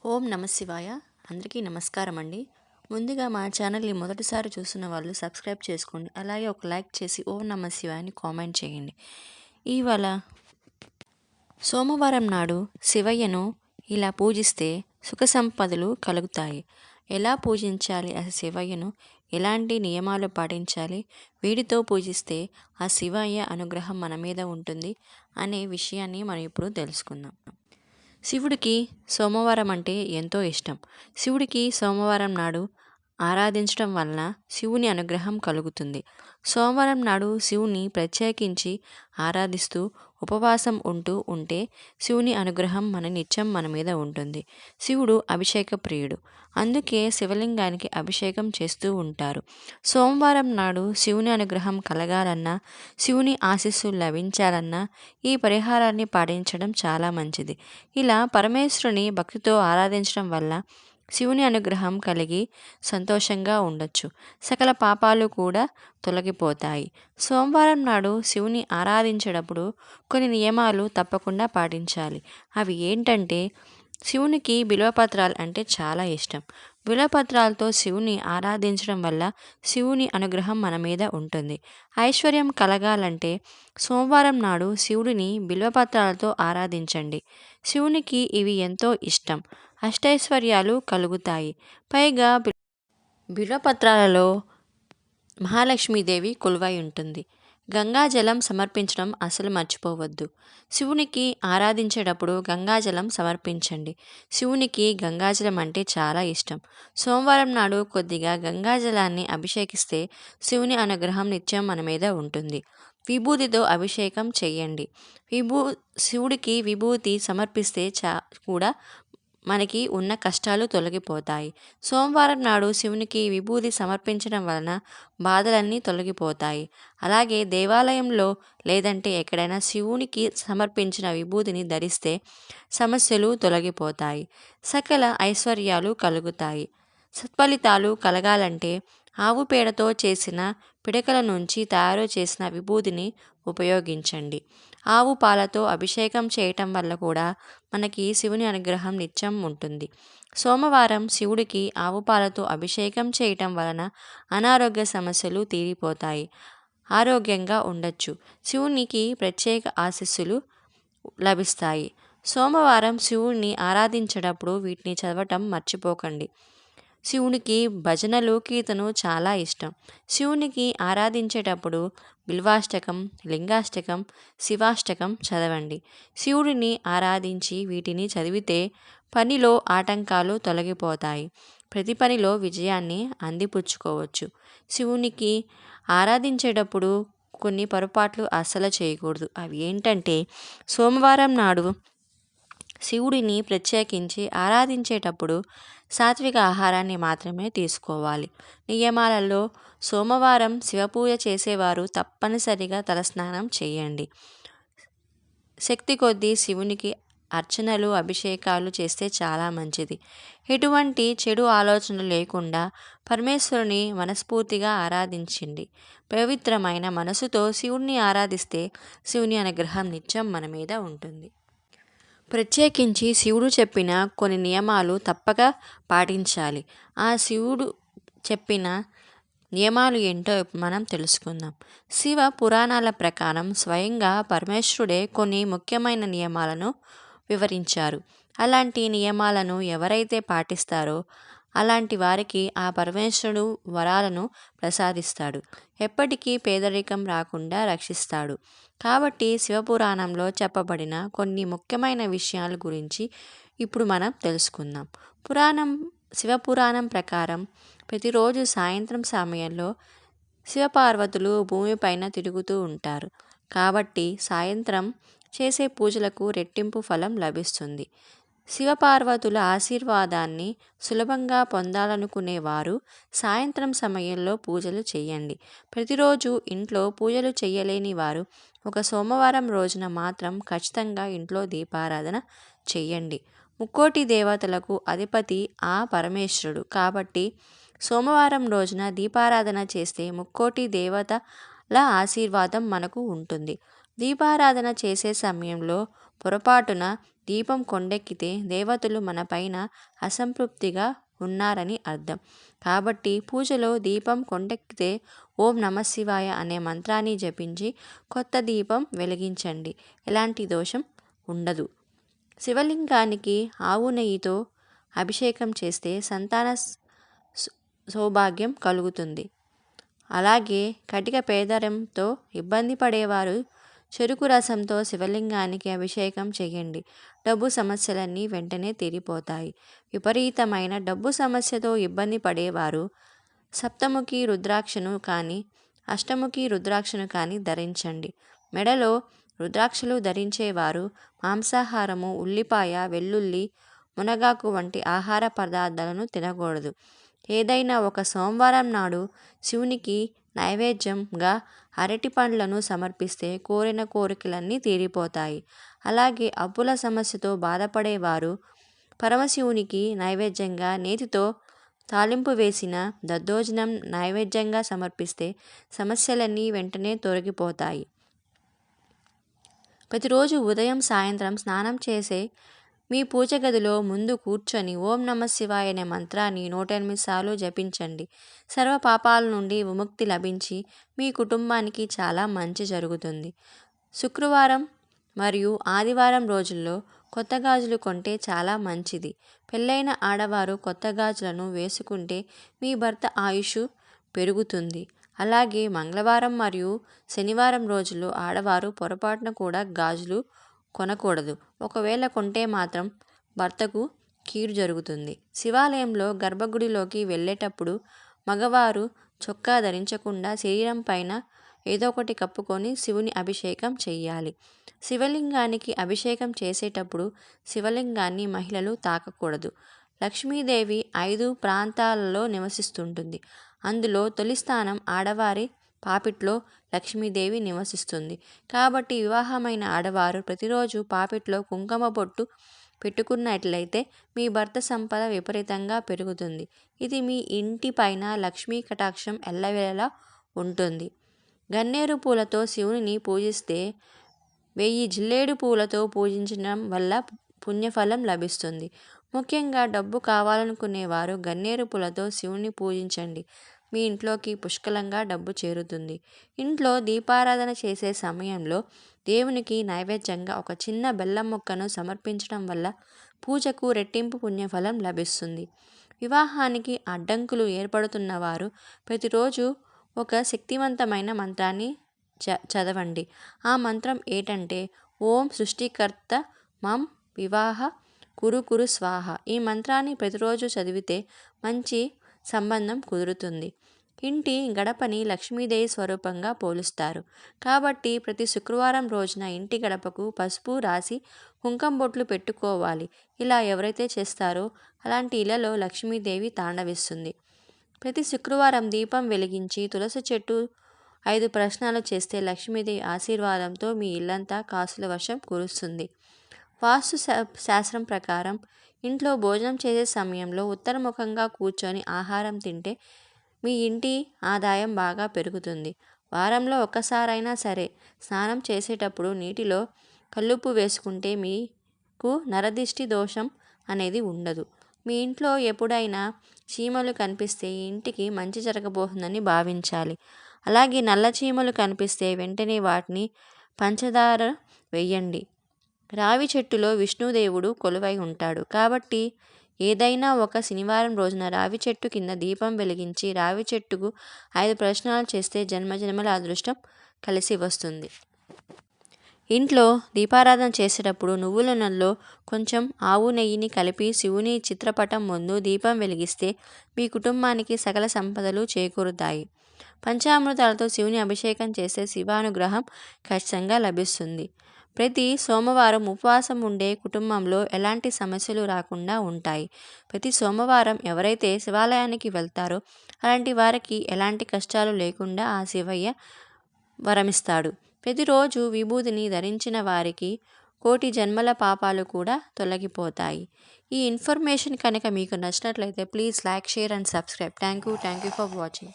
ఓం నమ శివాయ. అందరికీ నమస్కారం అండి. ముందుగా మా ఛానల్ని మొదటిసారి చూస్తున్న వాళ్ళు సబ్స్క్రైబ్ చేసుకోండి. అలాగే ఒక లైక్ చేసి ఓం నమ శివాయ అని కామెంట్ చేయండి. ఇవాళ సోమవారం నాడు శివయ్యను ఇలా పూజిస్తే సుఖ సంపదలు కలుగుతాయి. ఎలా పూజించాలి ఆ శివయ్యను, ఎలాంటి నియమాలు పాటించాలి, వీటితో పూజిస్తే ఆ శివయ్య అనుగ్రహం మన మీద ఉంటుంది అనే విషయాన్ని మనం ఇప్పుడు తెలుసుకుందాం. శివుడికి సోమవారం అంటే ఎంతో ఇష్టం. శివుడికి సోమవారం నాడు ఆరాధించడం వలన శివుని అనుగ్రహం కలుగుతుంది. సోమవారం నాడు శివుని ప్రత్యేకించి ఆరాధిస్తూ ఉపవాసం ఉంటే శివుని అనుగ్రహం నిత్యం మన మీద ఉంటుంది. శివుడు అభిషేక ప్రియుడు. అందుకే శివలింగానికి అభిషేకం చేస్తూ ఉంటారు. సోమవారం నాడు శివుని అనుగ్రహం కలగాలన్నా, శివుని ఆశీస్సులు లభించాలన్నా ఈ పరిహారాన్ని పాటించడం చాలా మంచిది. ఇలా పరమేశ్వరుని భక్తితో ఆరాధించడం వల్ల శివుని అనుగ్రహం కలిగి సంతోషంగా ఉండొచ్చు. సకల పాపాలు కూడా తొలగిపోతాయి. సోమవారం నాడు శివుని ఆరాధించేటప్పుడు కొన్ని నియమాలు తప్పకుండా పాటించాలి. అవి ఏంటంటే, శివునికి బిల్వపత్రాలు అంటే చాలా ఇష్టం. బిల్వపత్రాలతో శివుని ఆరాధించడం వల్ల శివుని అనుగ్రహం మన మీద ఉంటుంది. ఐశ్వర్యం కలగాలంటే సోమవారం నాడు శివుడిని బిల్వపత్రాలతో ఆరాధించండి. శివునికి ఇవి ఎంతో ఇష్టం. అష్టైశ్వర్యాలు కలుగుతాయి. పైగా బిల్వపత్రాలలో మహాలక్ష్మీదేవి కొలువై ఉంటుంది. గంగాజలం సమర్పించడం అసలు మర్చిపోవద్దు. శివునికి ఆరాధించేటప్పుడు గంగాజలం సమర్పించండి. శివునికి గంగాజలం అంటే చాలా ఇష్టం. సోమవారం నాడు కొద్దిగా గంగాజలాన్ని అభిషేకిస్తే శివుని అనుగ్రహం నిత్యం మన మీద ఉంటుంది. విభూతితో అభిషేకం చేయండి. శివుడికి విభూతి సమర్పిస్తే కూడా మనకి ఉన్న కష్టాలు తొలగిపోతాయి. సోమవారం నాడు శివునికి విభూతి సమర్పించడం వలన బాధలన్నీ తొలగిపోతాయి. అలాగే దేవాలయంలో లేదంటే ఎక్కడైనా శివునికి సమర్పించిన విభూతిని ధరిస్తే సమస్యలు తొలగిపోతాయి. సకల ఐశ్వర్యాలు కలుగుతాయి. సత్ఫలితాలు కలగాలంటే ఆవు పేడతో చేసిన పిడకల నుంచి తయారు చేసిన విభూతిని ఉపయోగించండి. ఆవు పాలతో అభిషేకం చేయటం వల్ల కూడా మనకి శివుని అనుగ్రహం నిత్యం ఉంటుంది. సోమవారం శివుడికి ఆవు పాలతో అభిషేకం చేయటం వలన అనారోగ్య సమస్యలు తీరిపోతాయి. ఆరోగ్యంగా ఉండొచ్చు. శివునికి ప్రత్యేక ఆశీస్సులు లభిస్తాయి. సోమవారం శివుణ్ణి ఆరాధించేటప్పుడు వీటిని చదవటం మర్చిపోకండి. శివునికి భజనలు, కీర్తనలు చాలా ఇష్టం. శివునికి ఆరాధించేటప్పుడు బిల్వాష్టకం, లింగాష్టకం, శివాష్టకం చదవండి. శివుడిని ఆరాధించి వీటిని చదివితే పనిలో ఆటంకాలు తొలగిపోతాయి. ప్రతి పనిలో విజయాన్ని అందిపుచ్చుకోవచ్చు. శివునికి ఆరాధించేటప్పుడు కొన్ని పొరపాట్లు అస్సలు చేయకూడదు. అవి ఏంటంటే, సోమవారం నాడు శివుడిని ప్రత్యేకించి ఆరాధించేటప్పుడు సాత్విక ఆహారాన్ని మాత్రమే తీసుకోవాలి. నియమాలలో సోమవారం శివపూజ చేసేవారు తప్పనిసరిగా తలస్నానం చేయండి. శక్తి కొద్దీ శివునికి అర్చనలు, అభిషేకాలు చేస్తే చాలా మంచిది. ఎటువంటి చెడు ఆలోచనలు లేకుండా పరమేశ్వరుని మనస్ఫూర్తిగా ఆరాధించండి. పవిత్రమైన మనసుతో శివుణ్ణి ఆరాధిస్తే శివుని అనుగ్రహం నిత్యం మన మీద ఉంటుంది. ప్రత్యేకించి శివుడు చెప్పిన కొన్ని నియమాలు తప్పక పాటించాలి. ఆ శివుడు చెప్పిన నియమాలు ఏంటో మనం తెలుసుకుందాం. శివ పురాణాల ప్రకారం స్వయంగా పరమేశ్వరుడే కొన్ని ముఖ్యమైన నియమాలను వివరించారు. అలాంటి నియమాలను ఎవరైతే పాటిస్తారో అలాంటి వారికి ఆ పరమేశ్వరుడు వరాలను ప్రసాదిస్తాడు. ఎప్పటికీ పేదరికం రాకుండా రక్షిస్తాడు. కాబట్టి శివపురాణంలో చెప్పబడిన కొన్ని ముఖ్యమైన విషయాల గురించి ఇప్పుడు మనం తెలుసుకుందాం. శివపురాణం ప్రకారం ప్రతిరోజు సాయంత్రం సమయంలో శివపార్వతులు భూమిపైన తిరుగుతూ ఉంటారు. కాబట్టి సాయంత్రం చేసే పూజలకు రెట్టింపు ఫలం లభిస్తుంది. శివపార్వతుల ఆశీర్వాదాన్ని సులభంగా పొందాలనుకునేవారు సాయంత్రం సమయంలో పూజలు చేయండి. ప్రతిరోజు ఇంట్లో పూజలు చేయలేని వారు ఒక సోమవారం రోజున మాత్రం ఖచ్చితంగా ఇంట్లో దీపారాధన చేయండి. ముక్కోటి దేవతలకు అధిపతి ఆ పరమేశ్వరుడు. కాబట్టి సోమవారం రోజున దీపారాధన చేస్తే ముక్కోటి దేవతల ఆశీర్వాదం మనకు ఉంటుంది. దీపారాధన చేసే సమయంలో పొరపాటున దీపం కొండెక్కితే దేవతలు మన పైన అసంతృప్తిగా ఉన్నారని అర్థం. కాబట్టి పూజలో దీపం కొండెక్కితే ఓం నమఃశివాయ అనే మంత్రాన్ని జపించి కొత్త దీపం వెలిగించండి. ఎలాంటి దోషం ఉండదు. శివలింగానికి ఆవు నెయ్యితో అభిషేకం చేస్తే సంతాన సౌభాగ్యం కలుగుతుంది. అలాగే కటిక పేదరికంతో ఇబ్బంది పడేవారు చెరుకు రసంతో శివలింగానికి అభిషేకం చేయండి. డబ్బు సమస్యలన్నీ వెంటనే తీరిపోతాయి. విపరీతమైన డబ్బు సమస్యతో ఇబ్బంది పడేవారు సప్తముఖి రుద్రాక్షను కానీ అష్టముఖి రుద్రాక్షను కానీ ధరించండి. మెడలో రుద్రాక్షలు ధరించేవారు మాంసాహారము, ఉల్లిపాయ, వెల్లుల్లి, మునగాకు వంటి ఆహార పదార్థాలను తినకూడదు. ఏదైనా ఒక సోమవారం నాడు శివునికి నైవేద్యంగా అరటి పండ్లను సమర్పిస్తే కోరిన కోరికలన్నీ తీరిపోతాయి. అలాగే అప్పుల సమస్యతో బాధపడేవారు పరమశివునికి నైవేద్యంగా నేతితో తాలింపు వేసిన దద్దోజనం నైవేద్యంగా సమర్పిస్తే సమస్యలన్నీ వెంటనే తొలగిపోతాయి. ప్రతిరోజు ఉదయం సాయంత్రం స్నానం చేసే మీ పూజ గదిలో ముందు కూర్చొని ఓం నమఃశివాయ అనే మంత్రాన్ని 108 సార్లు జపించండి. సర్వ పాపాల నుండి విముక్తి లభించి మీ కుటుంబానికి చాలా మంచి జరుగుతుంది. శుక్రవారం మరియు ఆదివారం రోజుల్లో కొత్త గాజులు కొంటే చాలా మంచిది. పెళ్ళైన ఆడవారు కొత్త గాజులను వేసుకుంటే మీ భర్త ఆయుష్ పెరుగుతుంది. అలాగే మంగళవారం మరియు శనివారం రోజుల్లో ఆడవారు పొరపాటున కూడా గాజులు కొనకూడదు. ఒకవేళ కొంటే మాత్రం భర్తకు కీడు జరుగుతుంది. శివాలయంలో గర్భగుడిలోకి వెళ్ళేటప్పుడు మగవారు చొక్కా ధరించకుండా శరీరం పైన ఏదో ఒకటి కప్పుకొని శివుని అభిషేకం చెయ్యాలి. శివలింగానికి అభిషేకం చేసేటప్పుడు శివలింగాన్ని మహిళలు తాకకూడదు. లక్ష్మీదేవి 5 ప్రాంతాలలో నివసిస్తుంటుంది. అందులో తొలి స్థానం ఆడవారి పాపిట్లో లక్ష్మీదేవి నివసిస్తుంది. కాబట్టి వివాహమైన ఆడవారు ప్రతిరోజు పాపిట్లో కుంకుమ బొట్టు పెట్టుకున్నట్లయితే మీ భర్త సంపద విపరీతంగా పెరుగుతుంది. ఇది మీ ఇంటి పైన లక్ష్మీ కటాక్షం ఎల్లవేళలా ఉంటుంది. గన్నేరు పూలతో శివునిని పూజిస్తే 1000 జిల్లేడు పూలతో పూజించడం వల్ల పుణ్యఫలం లభిస్తుంది. ముఖ్యంగా డబ్బు కావాలనుకునేవారు గన్నేరు పూలతో శివుని పూజించండి. మీ ఇంట్లోకి పుష్కలంగా డబ్బు చేరుతుంది. ఇంట్లో దీపారాధన చేసే సమయంలో దేవునికి నైవేద్యంగా ఒక చిన్న బెల్లం ముక్కను సమర్పించడం వల్ల పూజకు రెట్టింపు పుణ్యఫలం లభిస్తుంది. వివాహానికి అడ్డంకులు ఏర్పడుతున్నవారు ప్రతిరోజు ఒక శక్తివంతమైన మంత్రాన్ని చదవండి. ఆ మంత్రం ఏంటంటే ఓం సృష్టికర్త మం వివాహ కురు కురు స్వాహ. ఈ మంత్రాన్ని ప్రతిరోజు చదివితే మంచి సంబంధం కుదురుతుంది. ఇంటి గడపని లక్ష్మీదేవి స్వరూపంగా పోలుస్తారు. కాబట్టి ప్రతి శుక్రవారం రోజున ఇంటి గడపకు పసుపు రాసి కుంకుమ బొట్లు పెట్టుకోవాలి. ఇలా ఎవరైతే చేస్తారో అలాంటి ఇళ్లలో లక్ష్మీదేవి తాండవిస్తుంది. ప్రతి శుక్రవారం దీపం వెలిగించి తులసి చెట్టు 5 ప్రశ్నలు చేస్తే లక్ష్మీదేవి ఆశీర్వాదంతో మీ ఇల్లంతా కాసుల వర్షం కురుస్తుంది. వాస్తు శాస్త్రం ప్రకారం ఇంట్లో భోజనం చేసే సమయంలో ఉత్తరముఖంగా కూర్చొని ఆహారం తింటే మీ ఇంటి ఆదాయం బాగా పెరుగుతుంది. వారంలో ఒక్కసారైనా సరే స్నానం చేసేటప్పుడు నీటిలో కల్లుప్పు వేసుకుంటే మీకు నరదిష్టి దోషం అనేది ఉండదు. మీ ఇంట్లో ఎప్పుడైనా చీమలు కనిపిస్తే ఈ ఇంటికి మంచి జరగబోతుందని భావించాలి. అలాగే నల్ల చీమలు కనిపిస్తే వెంటనే వాటిని పంచదార వేయండి. రావి చెట్టులో విష్ణుదేవుడు కొలువై ఉంటాడు. కాబట్టి ఏదైనా ఒక శనివారం రోజున రావి చెట్టు కింద దీపం వెలిగించి రావి చెట్టుకు 5 ప్రదక్షిణాలు చేస్తే జన్మజన్మల అదృష్టం కలిసి వస్తుంది. ఇంట్లో దీపారాధన చేసేటప్పుడు నువ్వుల నూనెలో కొంచెం ఆవు నెయ్యిని కలిపి శివుని చిత్రపటం ముందు దీపం వెలిగిస్తే మీ కుటుంబానికి సకల సంపదలు చేకూరుతాయి. పంచామృతాలతో శివుని అభిషేకం చేస్తే శివానుగ్రహం ఖచ్చితంగా లభిస్తుంది. ప్రతి సోమవారం ఉపవాసం ఉండే కుటుంబంలో ఎలాంటి సమస్యలు రాకుండా ఉంటాయి. ప్రతి సోమవారం ఎవరైతే శివాలయానికి వెళ్తారో అలాంటి వారికి ఎలాంటి కష్టాలు లేకుండా ఆ శివయ్య వరమిస్తాడు. ప్రతిరోజు విభూతిని ధరించిన వారికి 1,000,000 జన్మల పాపాలు కూడా తొలగిపోతాయి. ఈ ఇన్ఫర్మేషన్ కనుక మీకు నచ్చినట్లయితే please like, share and subscribe. Thank you for watching.